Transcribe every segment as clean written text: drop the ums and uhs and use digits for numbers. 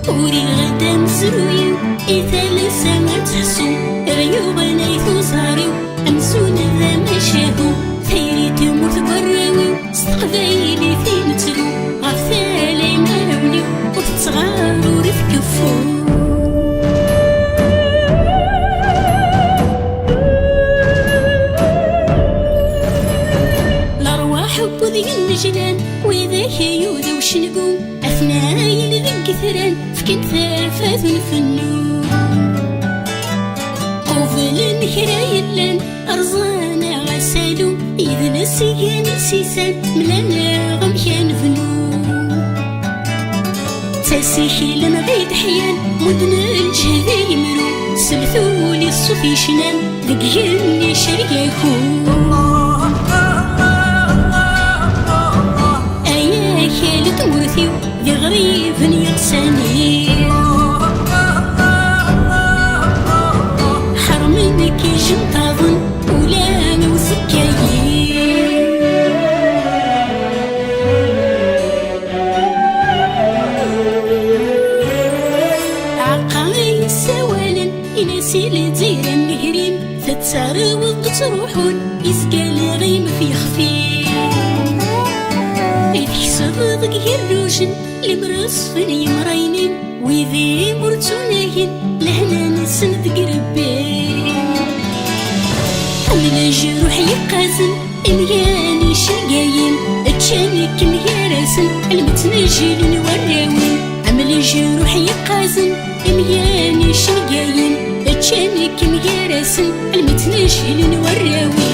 وري غدا مزرويو إثال سما تحسو غيو غنايثو زاريو أمسون ذا مشاهو ثيريتي موت براويو استقبايلي في نتلو غفالي مراونيو وتتصغارو رفكفو وذي النجلان وإذا هيوذا وشنقو أثناء ذي ثران فكنت ثافاث الفنو قوفل النهراي اللان أرزانا غسالو إذا نسيان سيسان ملانا غميان فنو تاسيخي لنا غيد حيان مدن الجهد يمرو سلثولي الصوفي شنان ذقيني شريكو ذي غريب يغساني حرمنك جنطاظن ولا وسكايي عقاي سوالا يناسي لزير النهرين تتساروض تروحون يسقى غيم في خفيف صدق يروشن لمرصفن يمرينين وذي مرتونين لهنا نسند قربين من جروح يقازن امياني شرقاين اتشانك ميارسن المتنجل نوراوين عمل جروح يقازن امياني شرقاين اتشانك ميارسن المتنجل نوراوين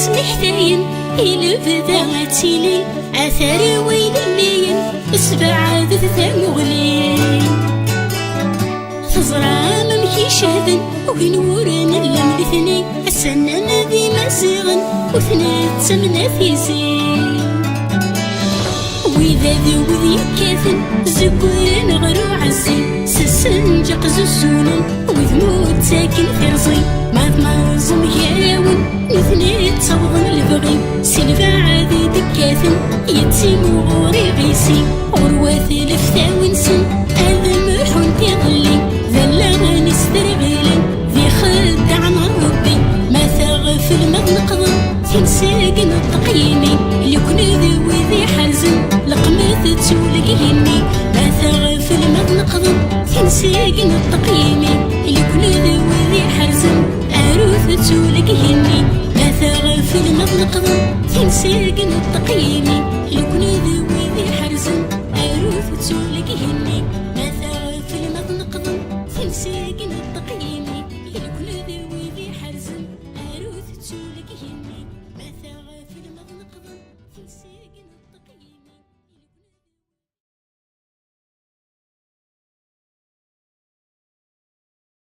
محتاين إلى بذاتيلي أثار وين الليل إسبع ذا مغلين تزرع ممكي شاذن وينورنا اللمثني السنة ذي مزيغن وثنات سمنا في زين وإذا ذو كاثن زبوين غرو عزين سسنجق زوزونا وذموت ساكن في رزي ما ظم ياون نثني تصوضن البغي سلفا عادي دكاثن يتسيمو غوري غيسي غرواث لفتاون سن آذم حون تظلي ذلا غاني سترغيلن ذي خدع عن ربي ما ثاغفل ما نقضن تنساقن التقييمي اللي كن ذي وذي حرزن لقمات تسولك يمي ما ثاغفل ما نقضن تنساقن التقييمي اللي كن ذي وذي حرزن أروث تسولك يمي ما ثاغفل ما نقضن تنساقن التقييمي